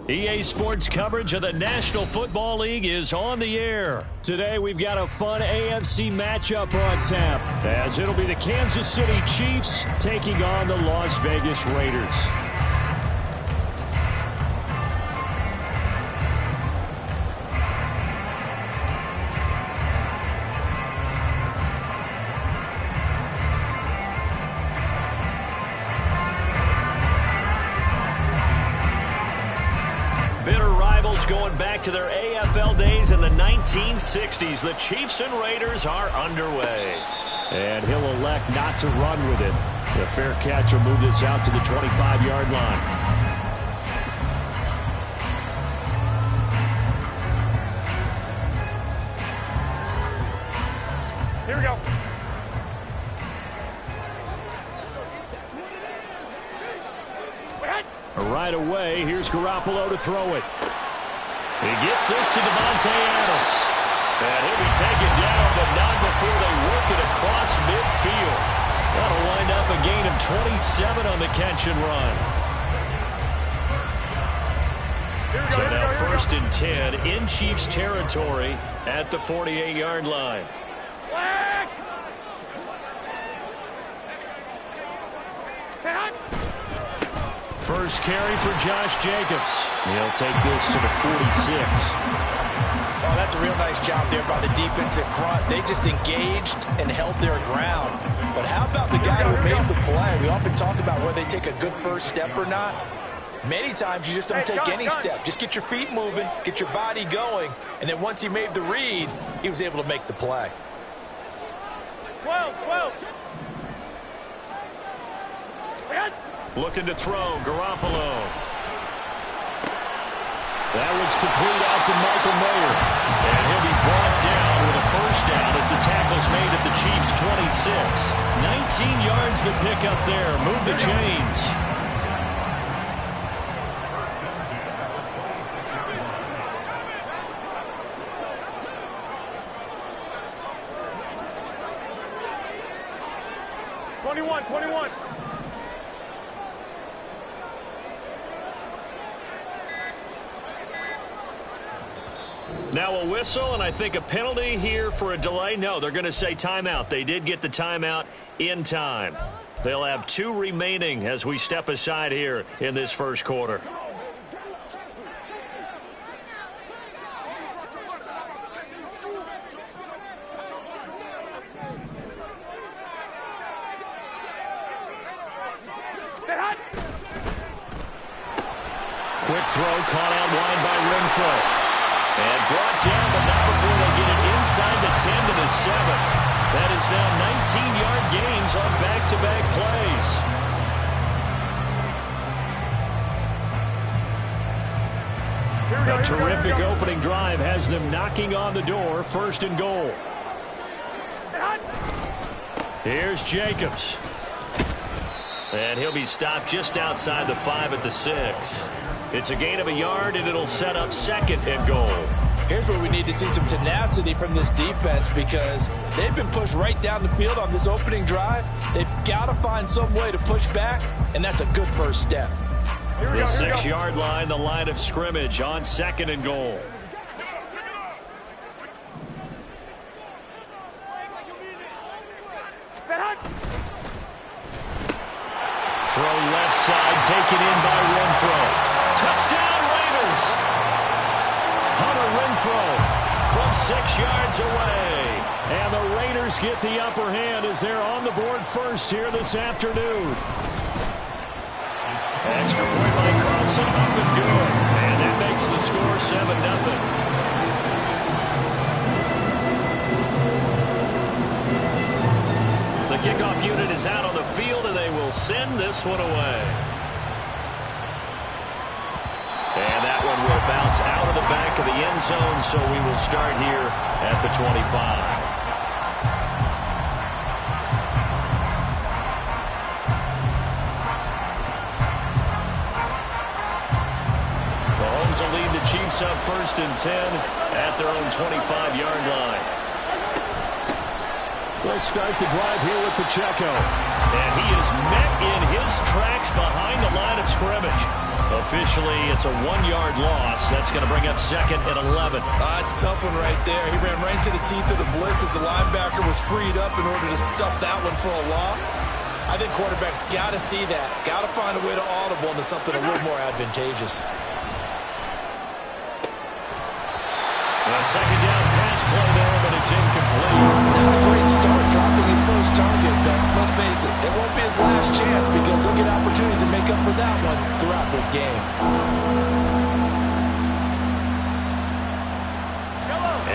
EA Sports coverage of the National Football League is on the air. Today we've got a fun AFC matchup on tap, as it'll be the Kansas City Chiefs taking on the Las Vegas Raiders. Going back to their AFL days in the 1960s, the Chiefs and Raiders are underway. And he'll elect not to run with it. The fair catch will move this out to the 25-yard line. Here we go. Right away, here's Garoppolo to throw it. He gets this to Devontae Adams. And he'll be taken down, but not before they work it across midfield. That'll wind up a gain of 27 on the catch and run. So now 1st and 10 in Chiefs territory at the 48-yard line. First carry for Josh Jacobs. He'll take this to the 46. Oh, that's a real nice job there by the defensive front. They just engaged and held their ground. But how about the guy who made the play? We often talk about whether they take a good first step or not. Many times you just don't take any step. Just get your feet moving, get your body going, and then once he made the read, he was able to make the play. 12. Looking to throw, Garoppolo. That one's complete out to Michael Mayer. And he'll be brought down with a first down as the tackle's made at the Chiefs' 26. 19 yards to pick up there. Move the chains. Twenty-one. Now a whistle, and I think a penalty here for a delay. No, they're going to say timeout. They did get the timeout in time. They'll have 2 remaining as we step aside here in this first quarter. Quick throw caught out wide by Renfro. And brought down, but not before they get it inside the 10 to the 7. That is now 19-yard gains on back-to-back plays. A terrific opening drive has them knocking on the door, 1st and goal. Here's Jacobs. And he'll be stopped just outside the 5 at the 6. It's a gain of a yard, and it'll set up 2nd and goal. Here's where we need to see some tenacity from this defense, because they've been pushed right down the field on this opening drive. They've got to find some way to push back, and that's a good first step. The 6-yard line, the line of scrimmage on 2nd and goal. Throw left side, taken in by Renfro. Touchdown, Raiders! Hunter Renfro from 6 yards away. And the Raiders get the upper hand as they're on the board first here this afternoon. Extra point by Carlson, up and good. And it makes the score 7-0. The kickoff unit is out on the field, and they will send this one away. And that one will bounce out of the back of the end zone, so we will start here at the 25. Mahomes will lead the Chiefs up 1st and 10 at their own 25-yard line. They'll start the drive here with Pacheco. And he is met in his tracks behind the line of scrimmage. Officially, it's a 1-yard loss. That's going to bring up second and 11. That's a tough one right there. He ran right into the teeth of the blitz as the linebacker was freed up in order to stuff that one for a loss. I think quarterbacks got to see that. Got to find a way to audible into something a little more advantageous. A second down pass play there, but it's incomplete. Not a great start dropping his first target, but let's face it, it won't be his last chance because he'll get opportunities to make up for that one throughout this game.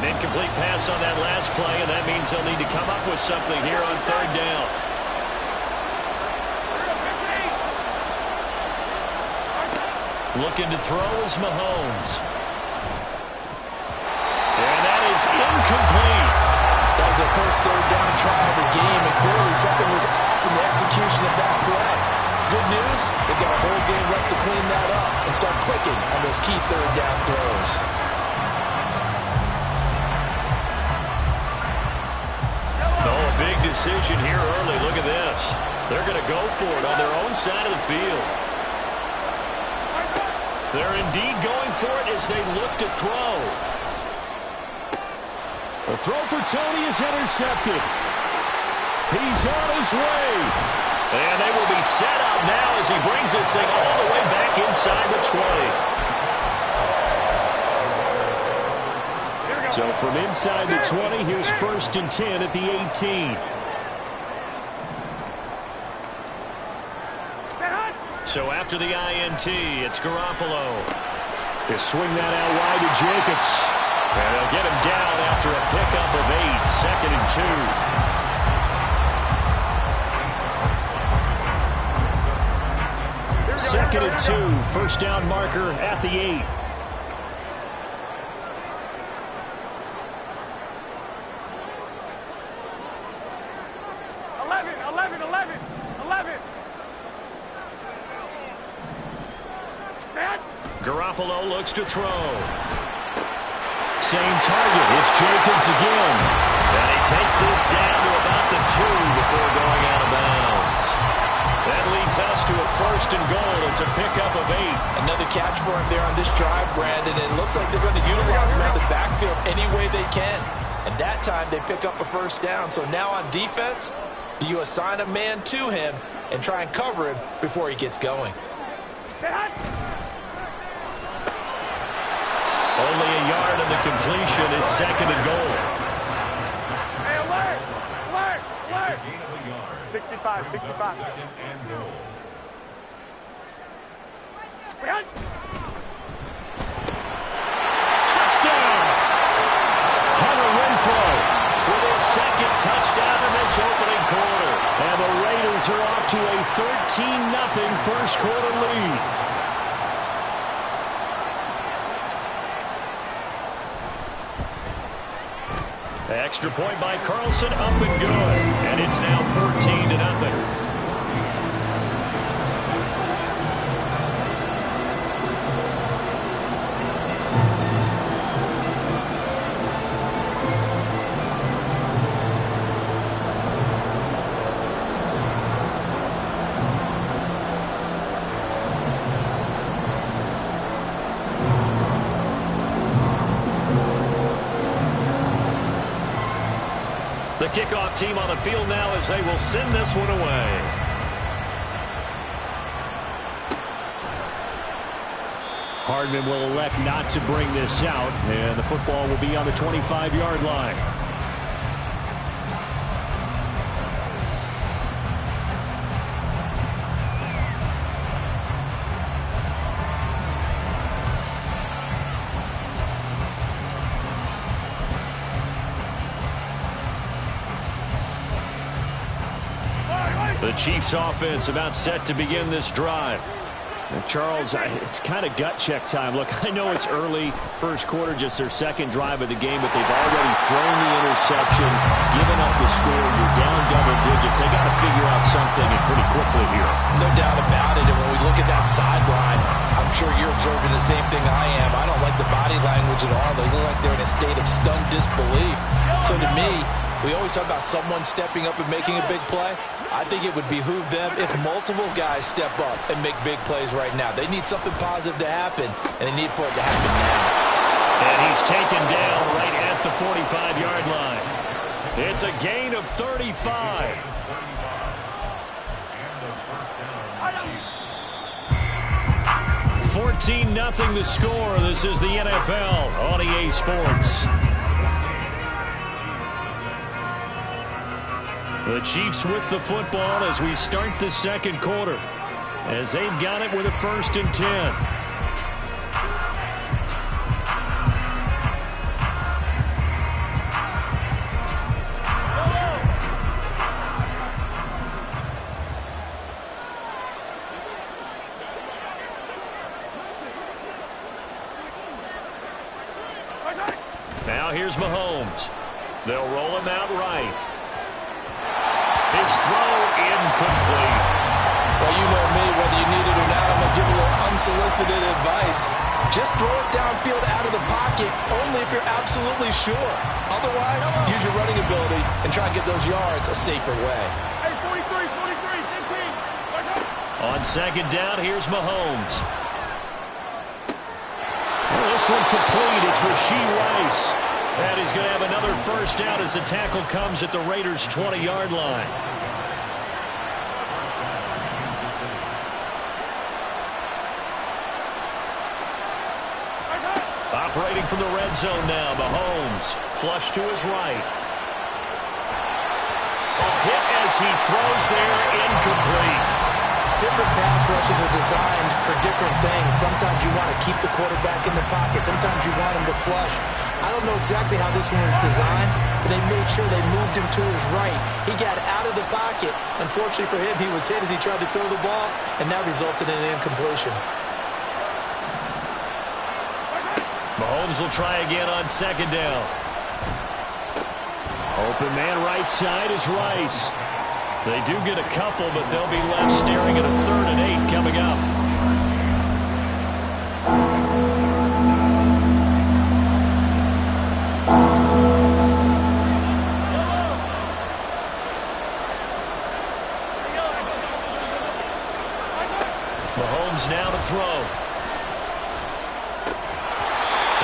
An incomplete pass on that last play, and that means they'll need to come up with something here on third down. Looking to throw is Mahomes. And that is incomplete. That was their first third down try of the game, and clearly something was off in the execution of that play. Good news, they've got a whole game left to clean that up and start clicking on those key third down throws. Oh, a big decision here early. Look at this. They're going to go for it on their own side of the field. They're indeed going for it as they look to throw. The throw for Tony is intercepted. He's on his way. And they will be set up now as he brings this thing all the way back inside the 20. So from inside the 20, here's 1st and 10 at the 18. So after the INT, it's Garoppolo. They swing that out wide to Jacobs. And they'll get him down after a pickup of 8, 2nd and 2. 2nd and 2, first down marker at the 8. Garoppolo looks to throw. Same target. It's Jacobs again. And he takes this down to about the 2 before going out of bounds. That leads us to a 1st and goal. It's a pickup of 8. Another catch for him there on this drive, Brandon. And it looks like they're going to utilize him out of the backfield any way they can. And that time they pick up a first down. So now on defense, do you assign a man to him and try and cover him before he gets going? Only a yard of the completion. It's 2nd and goal. Hey, alert! Alert! Alert! 65, 65. Second and goal. Touchdown! Hunter Renfrow with his 2nd touchdown in this opening quarter. And the Raiders are off to a 13-0 first quarter lead. Extra point by Carlson, up and good. And it's now 14-0. The kickoff team on the field now as they will send this one away. Hardman will elect not to bring this out, and the football will be on the 25-yard line. The Chiefs offense about set to begin this drive. And Charles, it's kind of gut check time. Look, I know it's early, first quarter, just their 2nd drive of the game, but they've already thrown the interception, given up the score. You're down double digits. They got to figure out something and pretty quickly here. No doubt about it. And when we look at that sideline, I'm sure you're observing the same thing I am. I don't like the body language at all. They look like they're in a state of stunned disbelief. So to me, we always talk about someone stepping up and making a big play. I think it would behoove them if multiple guys step up and make big plays right now. They need something positive to happen, and they need for it to happen now. And he's taken down right at the 45-yard line. It's a gain of 35. 14-0 the score. This is the NFL on EA Sports. The Chiefs with the football as we start the second quarter, as they've got it with a 1st and 10. Now here's Mahomes. They'll roll him out right. His throw incomplete. Well, you know me, whether you need it or not, I'm going to give a little unsolicited advice. Just throw it downfield out of the pocket, only if you're absolutely sure. Otherwise, use your running ability and try and get those yards a safer way. Hey, 43, 15. On second down, here's Mahomes. Well, this one complete. It's Rashee Rice. And he's going to have another first down as the tackle comes at the Raiders' 20-yard line. Operating from the red zone now, Mahomes. Flush to his right. A hit as he throws there, incomplete. Different pass rushes are designed for different things. Sometimes you want to keep the quarterback in the pocket. Sometimes you want him to flush. I don't know exactly how this one was designed, but they made sure they moved him to his right. He got out of the pocket. Unfortunately for him, he was hit as he tried to throw the ball, and that resulted in an incompletion. Mahomes will try again on second down. Open man right side is Rice. They do get a couple, but they'll be left staring at a 3rd and 8 coming up. Mahomes now to throw.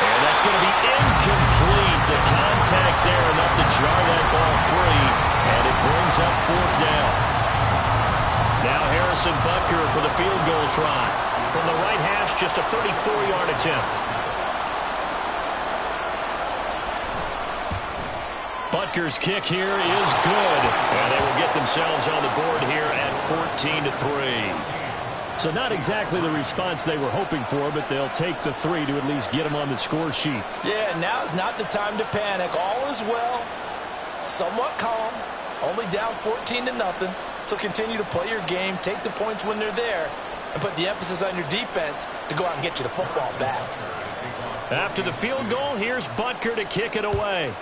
And that's going to be incomplete. The contact there enough to jar that ball free. And it brings up 4th down. Now Harrison Butker for the field goal try. From the right hash, just a 34-yard attempt. Butker's kick here is good. And they will get themselves on the board here at 14-3. So not exactly the response they were hoping for, but they'll take the 3 to at least get them on the score sheet. Yeah, now's not the time to panic. All is well. Somewhat calm. Only down 14-0. So continue to play your game, take the points when they're there, and put the emphasis on your defense to go out and get you the football back. After the field goal, here's Butker to kick it away.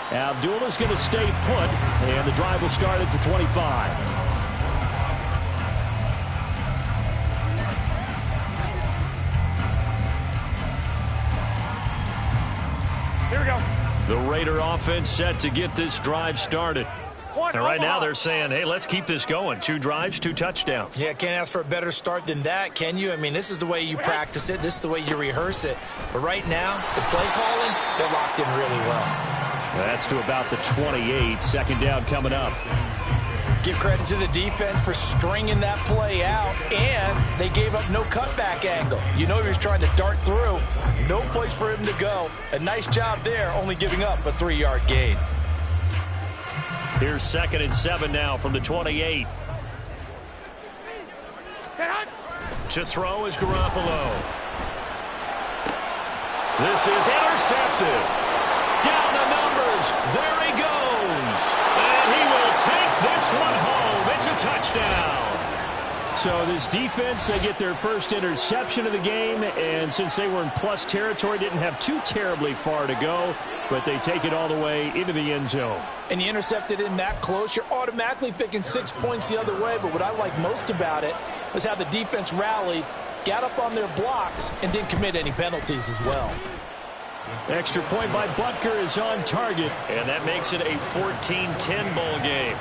Abdullah's going to stay put, and the drive will start at the 25. Here we go. The Raider offense set to get this drive started. And right now they're saying, hey, let's keep this going. 2 drives, 2 touchdowns. Yeah, can't ask for a better start than that, can you? I mean, this is the way you practice it. This is the way you rehearse it. But right now, the play calling, they're locked in really well. That's to about the 28. Second down coming up. Give credit to the defense for stringing that play out, and they gave up no cutback angle. You know he was trying to dart through. No place for him to go. A nice job there, only giving up a 3-yard gain. Here's 2nd and 7 now from the 28. To throw is Garoppolo. This is intercepted. Down the numbers. There he goes. And he will take this one home. It's a touchdown. So this defense, they get their first interception of the game, and since they were in plus territory, didn't have too terribly far to go, but they take it all the way into the end zone. And you intercepted in that close, you're automatically thinking 6 points the other way, but what I like most about it was how the defense rallied, got up on their blocks, and didn't commit any penalties as well. Extra point by Butker is on target. And that makes it a 14-10 ball game.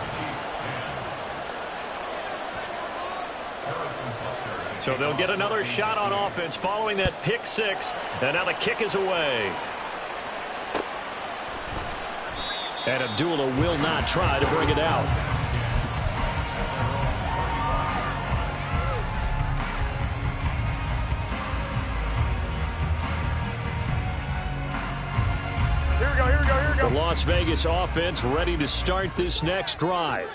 So they'll get another shot on offense following that pick six. And now the kick is away. And Abdullah will not try to bring it out. Here we go. The Las Vegas offense ready to start this next drive.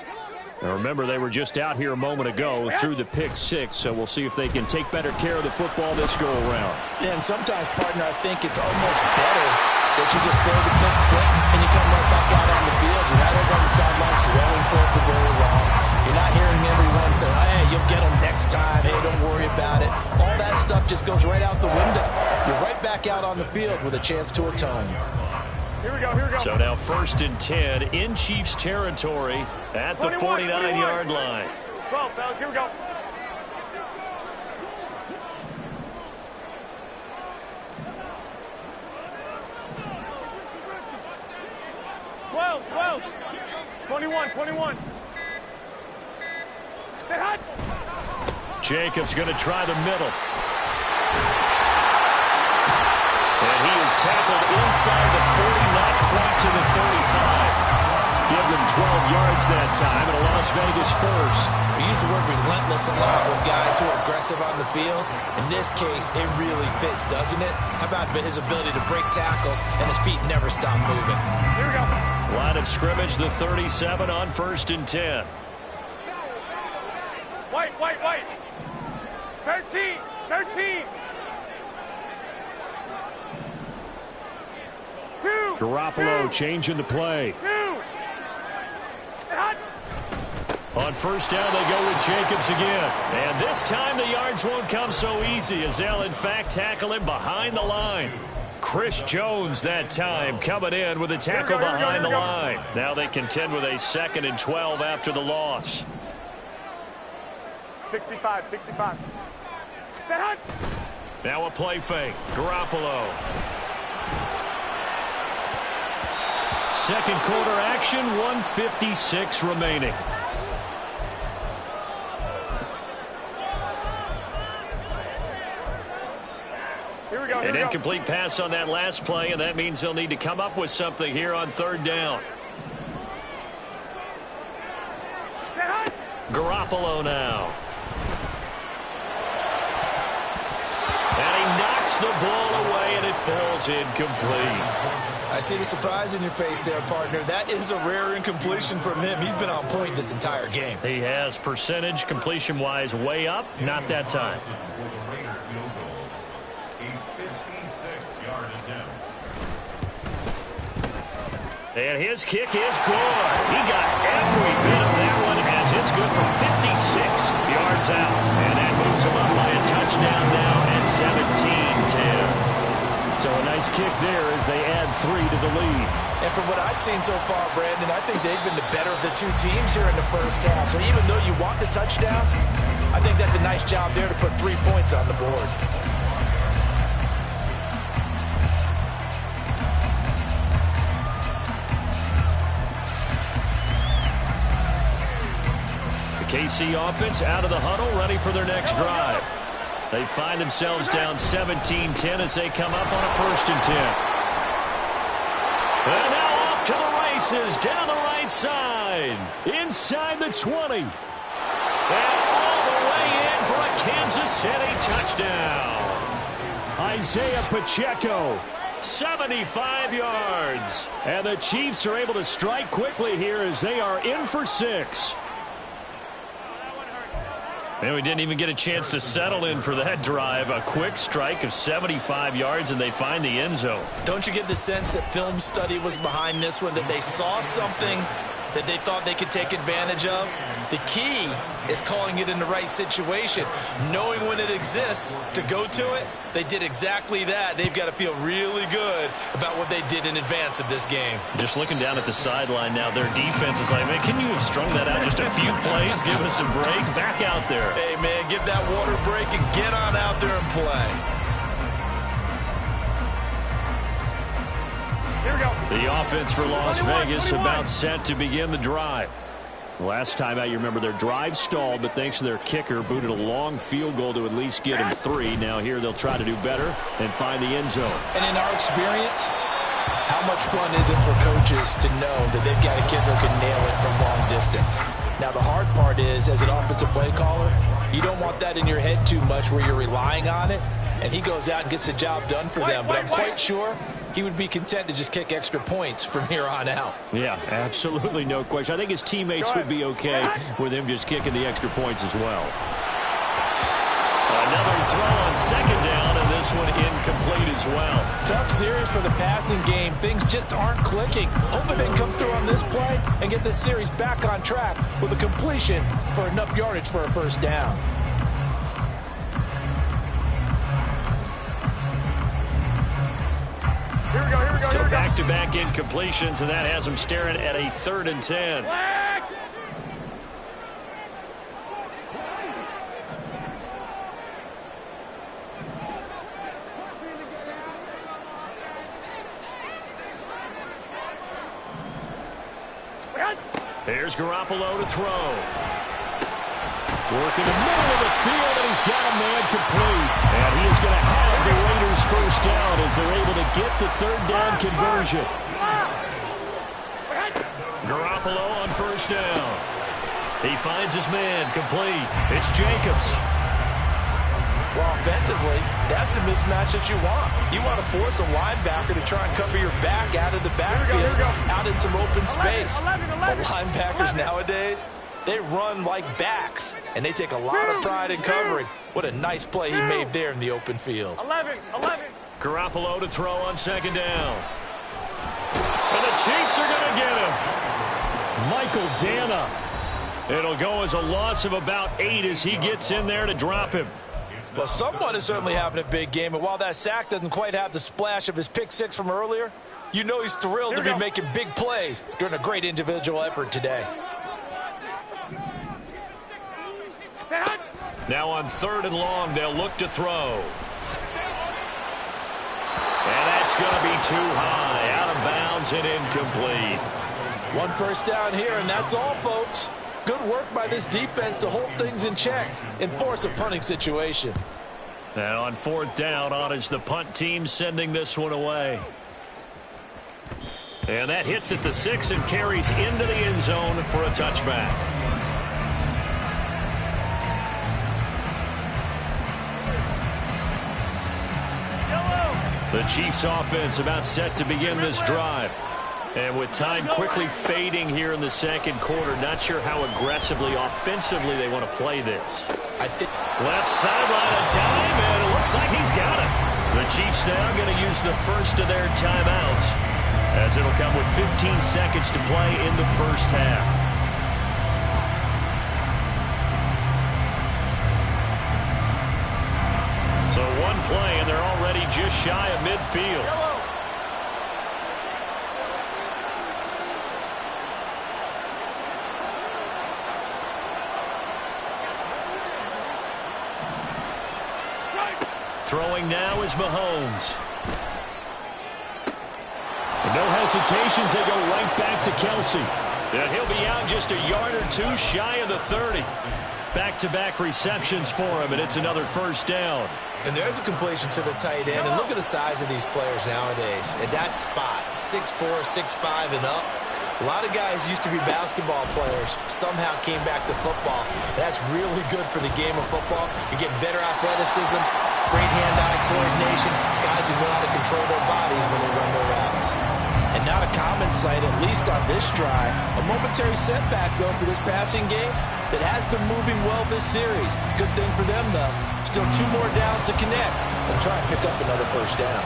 Now remember, they were just out here a moment ago through the pick six, so we'll see if they can take better care of the football this go-around. Yeah, and sometimes, partner, I think it's almost better that you just throw the pick six and you come right back out on the field. You're not over on the sidelines dwelling for very long. You're not hearing everyone say, hey, you'll get them next time. Hey, don't worry about it. All that stuff just goes right out the window. You're right back out on the field with a chance to atone. Here we go. So now 1st and 10 in Chiefs territory at the 49-yard line. 12, fellas, here we go. Twelve. 21. Stay hot. Jacobs going to try the middle. And he is tackled inside the 40, not quite to the 35. Give them 12 yards that time, and a Las Vegas first. We use the word relentless a lot with guys who are aggressive on the field. In this case, it really fits, doesn't it? How about his ability to break tackles and his feet never stop moving? Here we go. Line of scrimmage, the 37 on 1st and 10. White. 13. 2. Garoppolo changing the play. 2. Stay hot. On 1st down, they go with Jacobs again. And this time the yards won't come so easy as they'll, in fact, tackle him behind the line. Chris Jones that time coming in with a tackle behind the line. Now they contend with a 2nd and 12 after the loss. 65. Stay hot. Now a play fake. Garoppolo. 2nd quarter action, 1:56 remaining. Here we go. An incomplete pass on that last play, and that means they'll need to come up with something here on 3rd down. Garoppolo now. And he knocks the ball away, and it falls incomplete. I see the surprise in your face there, partner. That is a rare incompletion from him. He's been on point this entire game. He has percentage completion-wise way up, not that time. And his kick is good. He got every bit of that one as it's good from 56 yards out. And that moves him up by a touchdown now at 17-10. So a nice kick there as they add 3 to the lead. And from what I've seen so far, Brandon, I think they've been the better of the two teams here in the first half. So even though you want the touchdown, I think that's a nice job there to put 3 points on the board. The KC offense out of the huddle, ready for their next drive. They find themselves down 17-10 as they come up on a 1st and 10. And now off to the races down the right side. Inside the 20. And all the way in for a Kansas City touchdown. Isaiah Pacheco. 75 yards. And the Chiefs are able to strike quickly here as they are in for 6. And we didn't even get a chance to settle in for that drive. A quick strike of 75 yards, and they find the end zone. Don't you get the sense that film study was behind this one, that they saw something that they thought they could take advantage of? The key is calling it in the right situation, knowing when it exists to go to it. They did exactly that. They've got to feel really good about what they did in advance of this game. Just looking down at the sideline now, their defense is like, man, can you have strung that out just a few plays? Give us a break. Back out there. Hey, man, give that water break and get on out there and play. Here we go. The offense for Las Vegas about set to begin the drive. Last time out, you remember their drive stalled, but thanks to their kicker, booted a long field goal to at least get him 3. Now here they'll try to do better and find the end zone. And in our experience, how much fun is it for coaches to know that they've got a kicker who can nail it from long distance? Now, the hard part is, as an offensive play caller, you don't want that in your head too much where you're relying on it, and he goes out and gets the job done for them. But I'm quite sure he would be content to just kick extra points from here on out. Yeah, absolutely no question. I think his teammates would be okay with him just kicking the extra points as well. Another throw on second down, and this one incomplete as well. Tough series for the passing game. Things just aren't clicking. Hoping they can come through on this play and get this series back on track with a completion for enough yardage for a first down. Here we go, here we go, So here we go. back-to-back incompletions, and that has them staring at a 3rd and 10. Flag. Here's Garoppolo to throw. Working the middle of the field, and he's got a man complete. And he is going to have the Raiders first down as they're able to get the 3rd down conversion. Garoppolo on first down. He finds his man complete. It's Jacobs. Well, offensively, that's the mismatch that you want. You want to force a linebacker to try and cover your back out of the backfield, out in some open space. But linebackers nowadays, they run like backs, and they take a lot of pride in covering. What a nice play he made there in the open field. 11. Garoppolo to throw on second down. And the Chiefs are going to get him. Michael Dana. It'll go as a loss of about 8 as he gets in there to drop him. Well, someone is certainly having a big game, and while that sack doesn't quite have the splash of his pick 6 from earlier, you know he's thrilled to be making big plays during a great individual effort today. Now on 3rd and long, they'll look to throw. And that's going to be too high, out of bounds and incomplete. 1 first down here, and that's all, folks. Good work by this defense to hold things in check and force a punting situation. And on 4th down, on is the punt team sending this one away. And that hits at the 6 and carries into the end zone for a touchback. The Chiefs offense about set to begin this drive. And with time quickly fading here in the 2nd quarter, not sure how aggressively, offensively they want to play this. I think Left sideline a dime, and it looks like he's got it. The Chiefs now going to use the first of their timeouts, as it'll come with 15 seconds to play in the first half. So 1 play, and they're already just shy of midfield. Throwing now is Mahomes. No hesitations, they go right back to Kelsey. And he'll be out just a yard or 2 shy of the 30. Back-to-back receptions for him, and it's another first down. And there's a completion to the tight end. And look at the size of these players nowadays. At that spot, 6'4", 6'5", and up. A lot of guys used to be basketball players, somehow came back to football. That's really good for the game of football. You get better athleticism, great hand-eye coordination, guys who know how to control their bodies when they run their routes. And not a common sight, at least on this drive. A momentary setback, though, for this passing game that has been moving well this series. Good thing for them, though. Still 2 more downs to connect and try and pick up another first down.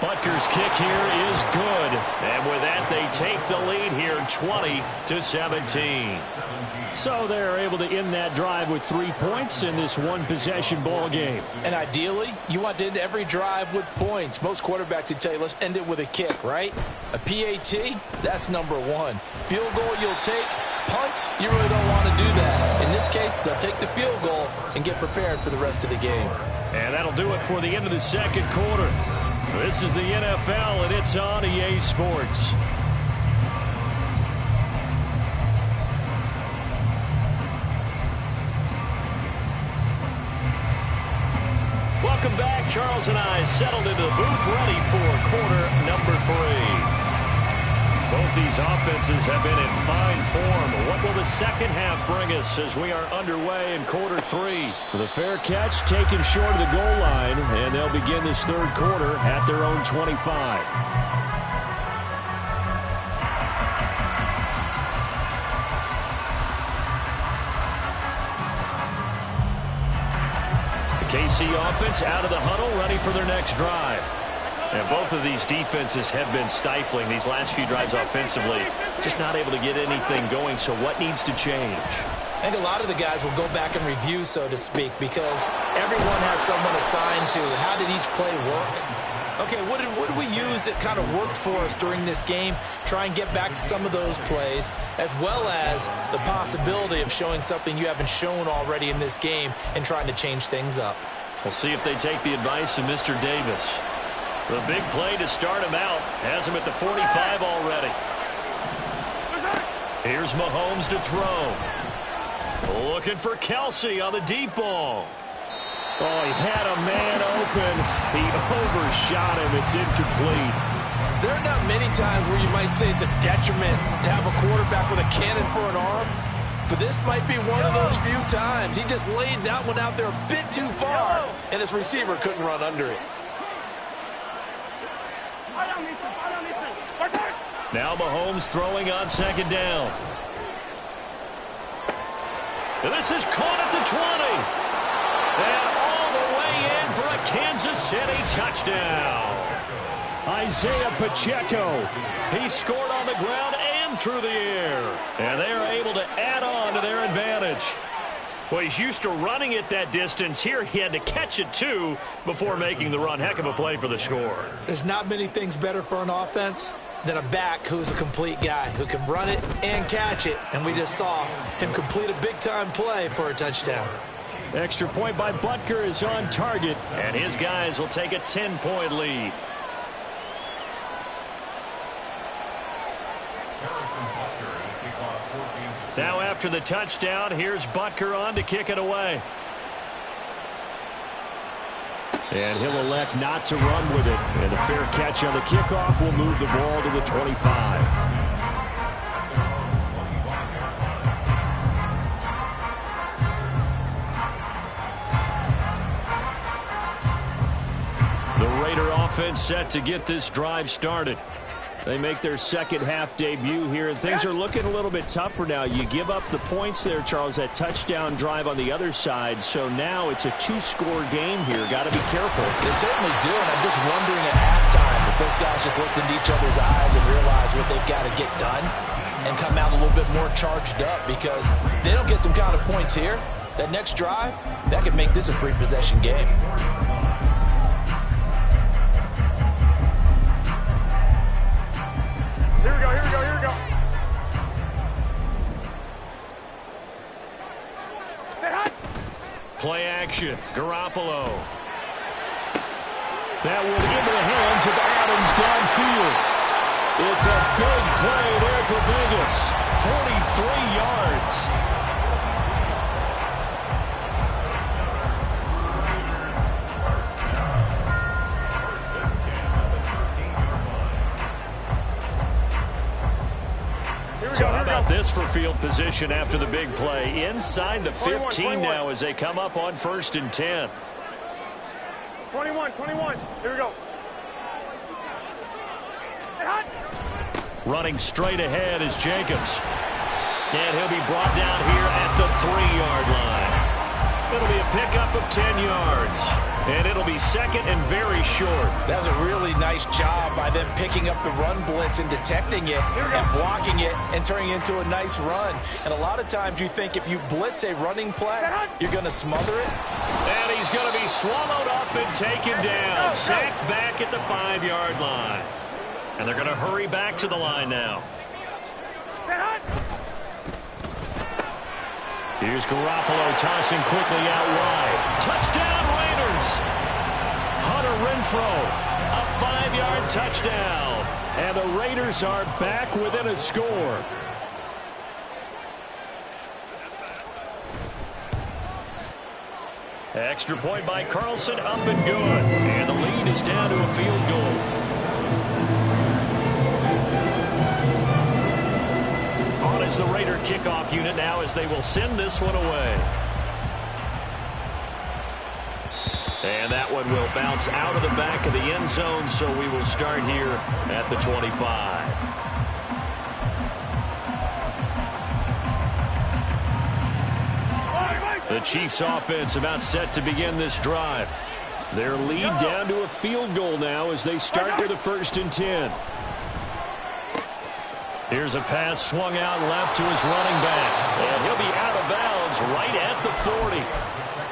Butker's kick here is good. And with that, they take the lead here, 20-17. So they're able to end that drive with 3 points in this 1-possession ball game. And ideally, you want to end every drive with points. Most quarterbacks would tell you, let's end it with a kick, right? A PAT, that's number 1. Field goal you'll take, punts, you really don't want to do that. In this case, they'll take the field goal and get prepared for the rest of the game. And that'll do it for the end of the second quarter. This is the NFL, and it's on EA Sports. Welcome back. Charles and I settled into the booth ready for quarter number 3. Both these offenses have been in fine form. What will the second half bring us as we are underway in quarter 3? The fair catch taken short of the goal line, and they'll begin this third quarter at their own 25. KC offense out of the huddle, ready for their next drive. And both of these defenses have been stifling these last few drives offensively. Just not able to get anything going, so what needs to change? I think a lot of the guys will go back and review, so to speak, because everyone has someone assigned to how did each play work. Okay, what did we use that kind of worked for us during this game? Try and get back to some of those plays, as well as the possibility of showing something you haven't shown already in this game and trying to change things up. We'll see if they take the advice of Mr. Davis. The big play to start him out. Has him at the 45 already. Here's Mahomes to throw. Looking for Kelsey on the deep ball. Oh, he had a man open. He overshot him. It's incomplete. There are not many times where you might say it's a detriment to have a quarterback with a cannon for an arm, but this might be one of those few times. He just laid that one out there a bit too far, and his receiver couldn't run under it. Now Mahomes throwing on second down. And this is caught at the 20. And all the way in for a Kansas City touchdown. Isaiah Pacheco. He scored on the ground and through the air. And they are able to add on to their advantage. Well, he's used to running it that distance. Here he had to catch it, too, before making the run. Heck of a play for the score. There's not many things better for an offense than a back who's a complete guy who can run it and catch it. And we just saw him complete a big-time play for a touchdown. Extra point by Butker is on target. And his guys will take a 10-point lead. Now after the touchdown, here's Butker on to kick it away. And he'll elect not to run with it. And a fair catch on the kickoff will move the ball to the 25. The Raider offense set to get this drive started. They make their second half debut here, and things are looking a little bit tougher now. You give up the points there, Charles, that touchdown drive on the other side. So now it's a two-score game here. Got to be careful. They certainly do, and I'm just wondering at halftime if those guys just looked into each other's eyes and realized what they've got to get done and come out a little bit more charged up, because if they don't get some kind of points here, that next drive, that could make this a three-possession game. Here we go, here we go, here we go. Stay hot. Play action. Garoppolo. That one into the hands of Adams downfield. It's a big play there for Vegas. 43 yards. So how about this for field position after the big play? Inside the 15 now as they come up on 1st and 10. 21. Here we go. Stay hot. Running straight ahead is Jacobs. And he'll be brought down here at the 3-yard line. It'll be a pickup of 10 yards. And it'll be second and very short. That was a really nice job by them picking up the run blitz and detecting it and blocking it and turning it into a nice run. And a lot of times you think if you blitz a running play, you're going to smother it. And he's going to be swallowed up and taken down. Sacked back at the 5-yard line. And they're going to hurry back to the line now. Here's Garoppolo tossing quickly out wide. Touchdown, Raiders! Hunter Renfrow, a 5-yard touchdown. And the Raiders are back within a score. Extra point by Carlson, up and good. And the lead is down to a field goal. On is the Raider kickoff unit now as they will send this one away. And that one will bounce out of the back of the end zone, so we will start here at the 25. The Chiefs offense about set to begin this drive. Their lead down to a field goal now as they start with a 1st and 10. Here's a pass swung out left to his running back. And he'll be out of bounds right at the 40.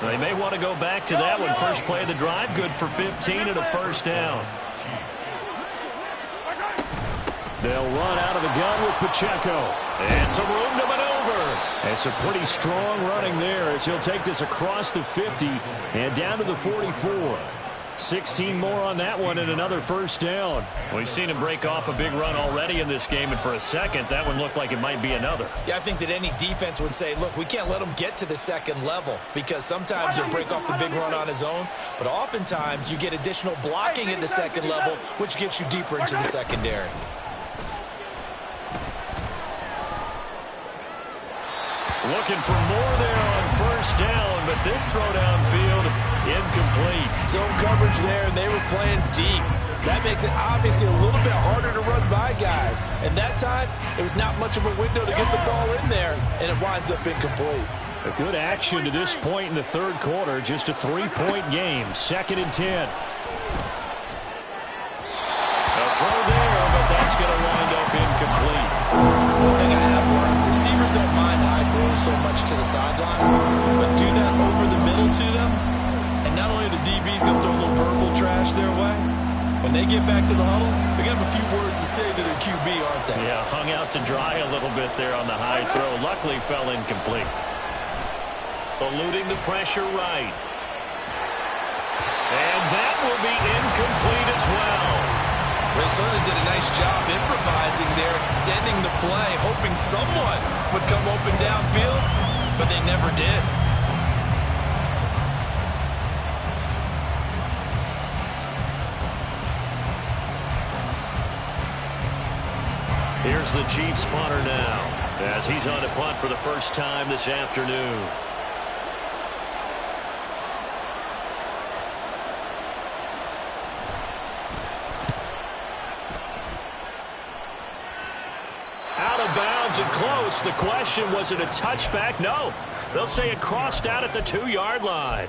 They may want to go back to that one. First play of the drive, good for 15 and a 1st down. They'll run out of the gun with Pacheco. And some room to maneuver. It's a pretty strong running there as he'll take this across the 50 and down to the 44. 16 more on that one and another 1st down. We've seen him break off a big run already in this game, and for a second, that one looked like it might be another. Yeah, I think that any defense would say, look, we can't let him get to the 2nd level because sometimes he'll break off the big run on his own, but oftentimes you get additional blocking at the 2nd level, which gets you deeper into the secondary. Looking for more there on 1st down, but this throw downfield incomplete. Zone coverage there, and they were playing deep. That makes it obviously a little bit harder to run by guys. And that time, there was not much of a window to get the ball in there, and it winds up incomplete. A good action to this point in the 3rd quarter. Just a 3-point game. 2nd and 10. A throw there, but that's going to wind up incomplete. One thing I have learned, receivers don't mind high throws so much to the sideline, but do that over the middle to them, and not only are the DBs going to throw a little verbal trash their way, when they get back to the huddle, they're going to have a few words to say to their QB, aren't they? Yeah, hung out to dry a little bit there on the high throw. Luckily fell incomplete. Eluding the pressure right. And that will be incomplete as well. They certainly did a nice job improvising there, extending the play, hoping someone would come open downfield, but they never did. Here's the Chiefs punter now, as he's on to punt for the 1st time this afternoon. And close. The question, was it a touchback? No. They'll say it crossed out at the 2-yard line.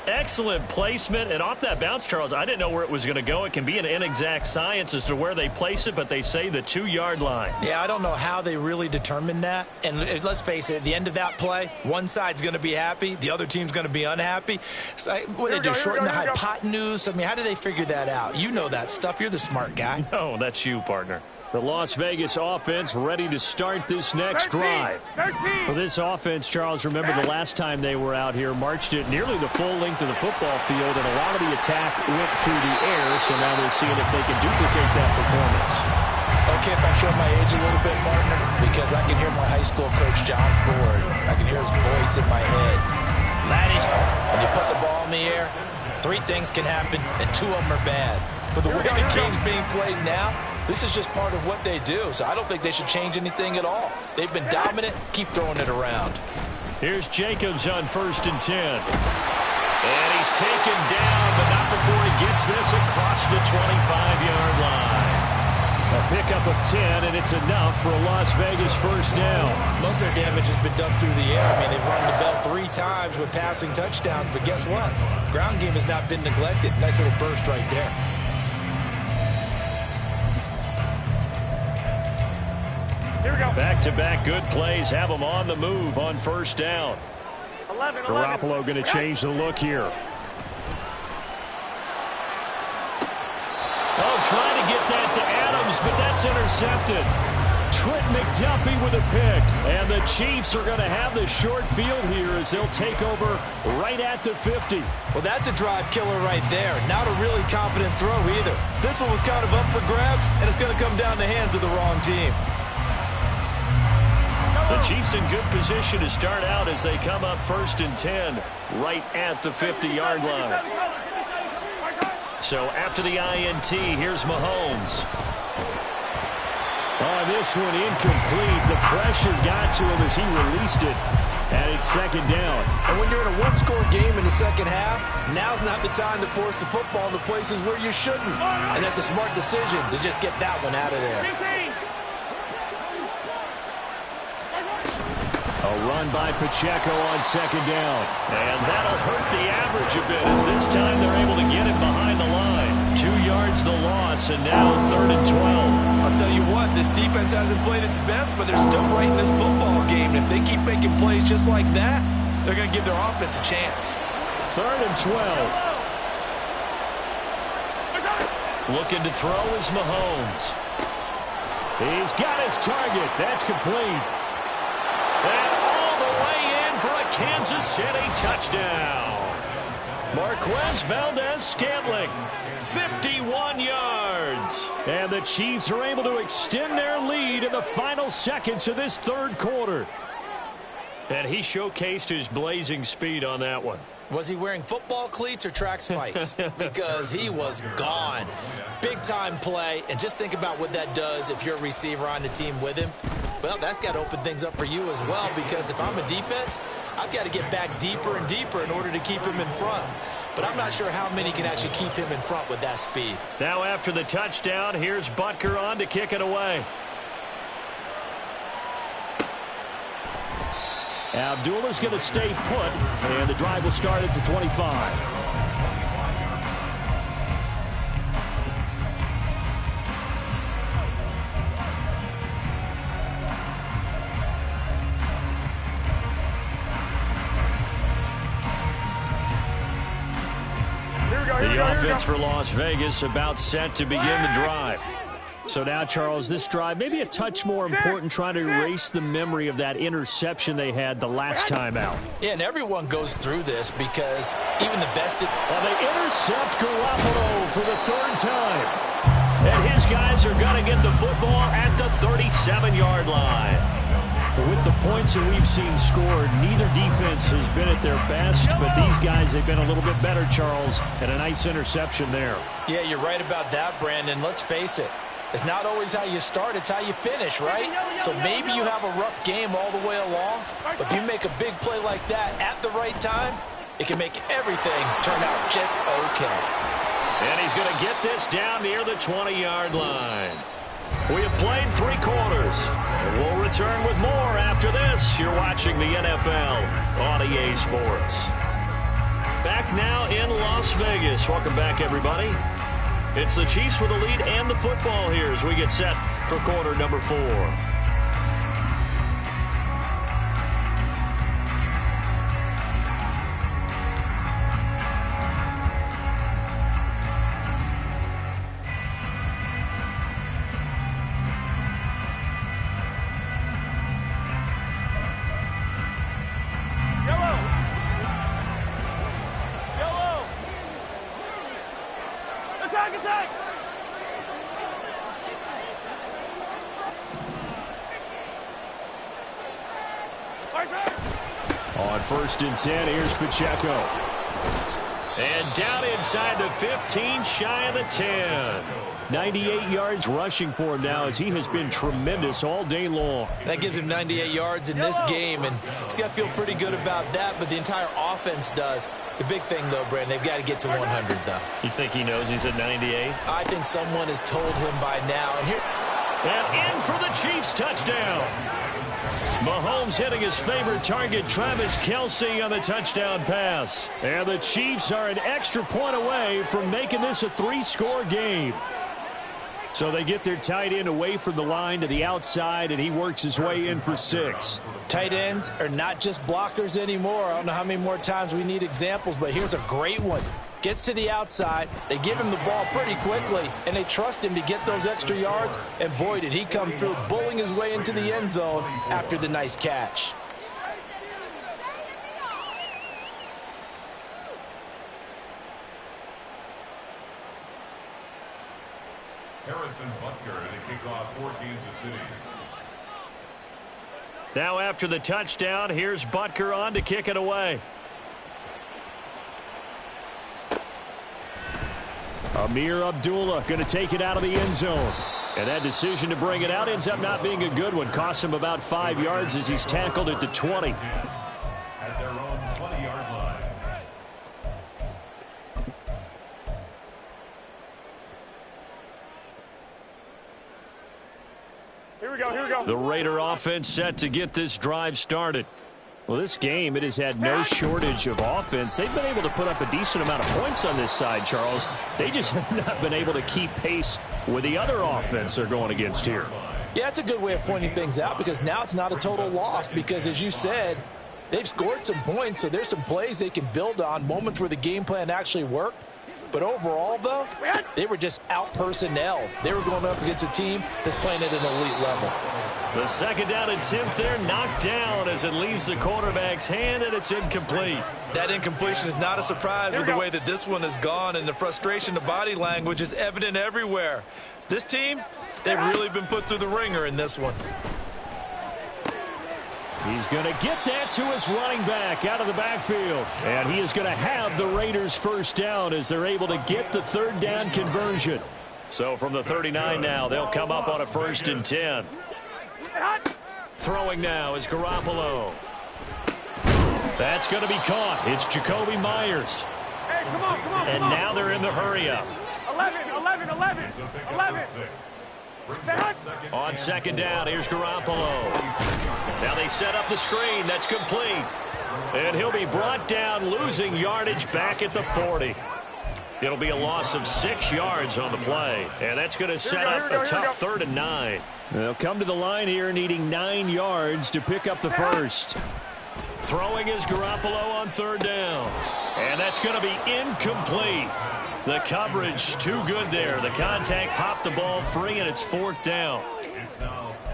Excellent placement, and off that bounce, Charles, I didn't know where it was going to go. It can be an inexact science as to where they place it, but they say the 2-yard line. Yeah, I don't know how they really determined that. And let's face it, at the end of that play, one side's going to be happy, the other team's going to be unhappy. So, what did they do, shorten the hypotenuse? I mean, how did they figure that out? You know that stuff. You're the smart guy. No, that's you, partner. The Las Vegas offense ready to start this next drive. Well, this offense, Charles, remember the last time they were out here, marched it nearly the full length of the football field, and a lot of the attack went through the air, so now they're seeing if they can duplicate that performance. Okay, if I show my age a little bit, partner, because I can hear my high school coach, John Ford. I can hear his voice in my head. Laddie, when you put the ball in the air, 3 things can happen, and 2 of them are bad. For the way the game's being played now, this is just part of what they do, so I don't think they should change anything at all. They've been dominant. Keep throwing it around. Here's Jacobs on 1st and 10. And he's taken down, but not before he gets this across the 25-yard line. A pickup of 10, and it's enough for a Las Vegas 1st down. Most of their damage has been done through the air. I mean, they've rung the bell 3 times with passing touchdowns, but guess what? Ground game has not been neglected. Nice little burst right there. Back-to-back good plays have them on the move on 1st down. Garoppolo going to change the look here. Oh, trying to get that to Adams, but that's intercepted. Trent McDuffie with a pick. And the Chiefs are going to have the short field here as they'll take over right at the 50. Well, that's a drive killer right there. Not a really confident throw either. This one was kind of up for grabs, and it's going to come down the hands of the wrong team. The Chiefs in good position to start out as they come up 1st and 10 right at the 50-yard line. So after the INT, here's Mahomes. Oh, this one incomplete. The pressure got to him as he released it. And it's 2nd down. And when you're in a one-score game in the second half, now's not the time to force the football into places where you shouldn't. And that's a smart decision to just get that one out of there. A run by Pacheco on 2nd down. And that'll hurt the average a bit as this time they're able to get him behind the line. 2 yards the loss, and now 3rd and 12. I'll tell you what, this defense hasn't played its best, but they're still right in this football game. And if they keep making plays just like that, they're going to give their offense a chance. 3rd and 12. Looking to throw is Mahomes. He's got his target. That's complete. And all the way in for a Kansas City touchdown. Marquez Valdez-Scantling, 51 yards. And the Chiefs are able to extend their lead in the final seconds of this 3rd quarter. And he showcased his blazing speed on that one. Was he wearing football cleats or track spikes? Because he was gone. Big-time play, and just think about what that does if you're a receiver on the team with him. Well, that's got to open things up for you as well, because if I'm a defense, I've got to get back deeper and deeper in order to keep him in front. But I'm not sure how many can actually keep him in front with that speed. Now after the touchdown, here's Butker on to kick it away. Abdullah's going to stay put, and the drive will start at the 25. The offense for Las Vegas about set to begin the drive. So now, Charles, this drive maybe a touch more important, trying to erase the memory of that interception they had the last time out. Yeah, and everyone goes through this because even the best... And they intercept Garoppolo for the 3rd time. And his guys are going to get the football at the 37-yard line. With the points that we've seen scored, neither defense has been at their best, but these guys, they've been a little bit better, Charles, and a nice interception there. Yeah, you're right about that, Brandon. Let's face it. It's not always how you start, it's how you finish, right? So maybe you have a rough game all the way along, but if you make a big play like that at the right time, it can make everything turn out just okay. And he's going to get this down near the 20-yard line. We have played 3 quarters. We'll return with more after this. You're watching the NFL on EA Sports. Back now in Las Vegas. Welcome back, everybody. It's the Chiefs with the lead and the football here as we get set for quarter number 4. On 1st and 10, here's Pacheco. And down inside the 15, shy of the 10. 98 yards rushing for him now as he has been tremendous all day long. That gives him 98 yards in this game, and he's got to feel pretty good about that, but the entire offense does. The big thing, though, Brandon, they've got to get to 100, though. You think he knows he's at 98? I think someone has told him by now. And in for the Chiefs touchdown. Mahomes hitting his favorite target, Travis Kelce, on the touchdown pass. And the Chiefs are an extra point away from making this a 3-score game. So they get their tight end away from the line to the outside, and he works his way in for 6. Tight ends are not just blockers anymore. I don't know how many more times we need examples, but here's a great one. Gets to the outside, they give him the ball pretty quickly, and they trust him to get those extra yards, and boy, did he come through, bullying his way into the end zone after the nice catch. Harrison Butker to kick off for Kansas City. Now after the touchdown, here's Butker on to kick it away. Amir Abdullah going to take it out of the end zone. And that decision to bring it out ends up not being a good one. Cost him about 5 yards as he's tackled at the 20. At their own 20-yard line. Here we go, here we go. The Raider offense set to get this drive started. Well, this game, it has had no shortage of offense. They've been able to put up a decent amount of points on this side, Charles. They just have not been able to keep pace with the other offense they're going against here. Yeah, it's a good way of pointing things out because now it's not a total loss because, as you said, they've scored some points, so there's some plays they can build on, moments where the game plan actually worked. But overall, though, they were just out-personnel. They were going up against a team that's playing at an elite level. The second down attempt there knocked down as it leaves the quarterback's hand, and it's incomplete. That incompletion is not a surprise with the way that this one has gone, and the frustration, the body language is evident everywhere. This team, they've really been put through the ringer in this one. He's going to get that to his running back out of the backfield. And he is going to have the Raiders first down as they're able to get the third down conversion. So from the 39 now, they'll come up on a 1st and 10. Throwing now is Garoppolo. That's going to be caught. It's Jacoby Myers. Hey, come on, come on, And come on. now they're in the hurry-up. 11. On second down, here's Garoppolo. Now they set up the screen. That's complete. And he'll be brought down, losing yardage back at the 40. It'll be a loss of 6 yards on the play. And that's going to set up a tough 3rd and 9. They'll come to the line here needing 9 yards to pick up the first. Throwing is Garoppolo on 3rd down. And that's going to be incomplete. The coverage too good there. The contact popped the ball free, and it's 4th down.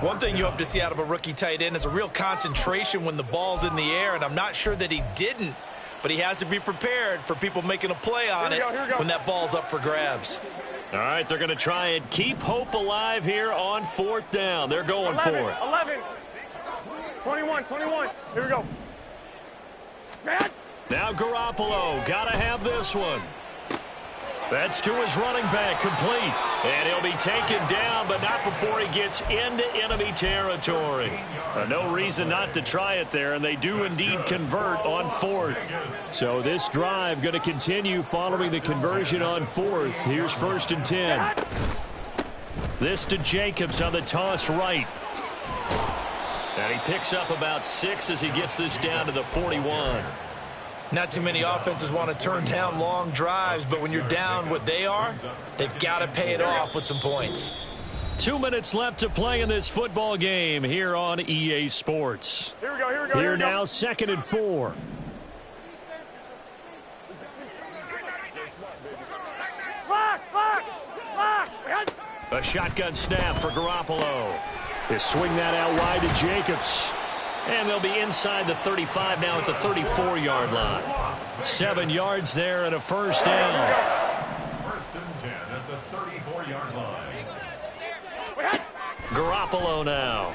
One thing you hope to see out of a rookie tight end is a real concentration when the ball's in the air, and I'm not sure that he didn't, but he has to be prepared for people making a play on it when that ball's up for grabs. All right, they're going to try and keep hope alive here on 4th down. They're going for it. 11. 21. Here we go. Now Garoppolo, got to have this one. That's to his running back, complete. And he'll be taken down, but not before he gets into enemy territory. No reason not to try it there, and they do indeed convert on 4th. So this drive going to continue following the conversion on 4th. Here's 1st and 10. This to Jacobs on the toss right. And he picks up about 6 as he gets this down to the 41. Not too many offenses want to turn down long drives, but when you're down what they are, they've got to pay it off with some points. 2 minutes left to play in this football game here on EA Sports. Here we go. Here now, 2nd and 4. Lock. A shotgun snap for Garoppolo. They swing that out wide to Jacobs. And they'll be inside the 35 now at the 34-yard line. 7 yards there and a 1st down. 1st and 10 at the 34-yard line. Garoppolo now.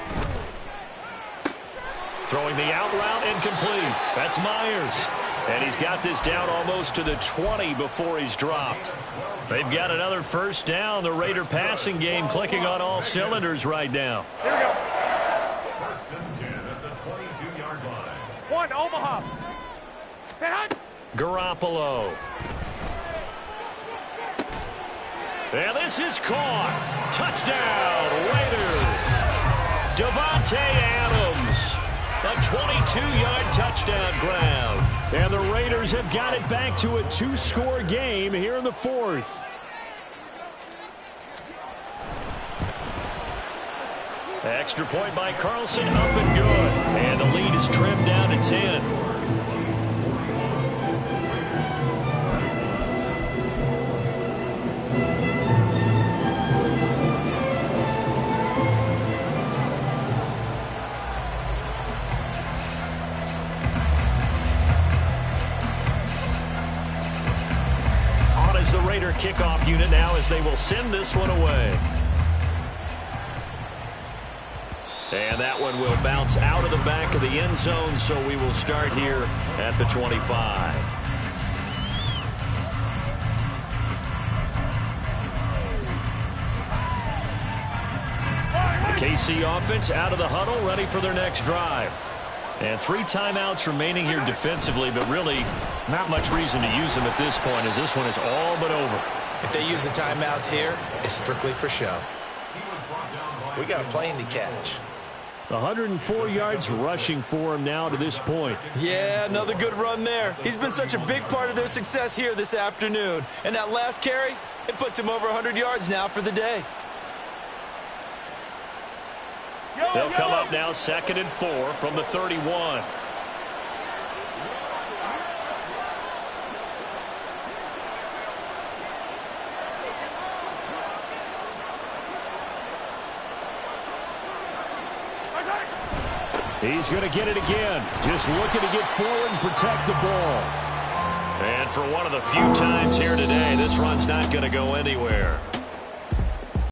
Throwing the out route incomplete. That's Myers. And he's got this down almost to the 20 before he's dropped. They've got another 1st down. The Raider passing game clicking on all cylinders right now. Here we go. 1st and 10 at the 22-yard line. 1, Omaha. Garoppolo. And this is caught. Touchdown, Raiders. Devontae Adams. A 22-yard touchdown grab. And the Raiders have got it back to a 2-score game here in the 4th. Extra point by Carlson, up and good. And the lead is trimmed down to 10. Raider kickoff unit now as they will send this one away. And that one will bounce out of the back of the end zone, so we will start here at the 25. The KC offense out of the huddle, ready for their next drive. And 3 timeouts remaining here defensively, but really not much reason to use them at this point as this one is all but over. If they use the timeouts here, it's strictly for show. We got a plane to catch. 104 yards rushing for him now to this point. Yeah, another good run there. He's been such a big part of their success here this afternoon. And that last carry, it puts him over 100 yards now for the day. They'll come up now 2nd and 4 from the 31. He's going to get it again. Just looking to get forward and protect the ball. And for one of the few times here today, this run's not going to go anywhere.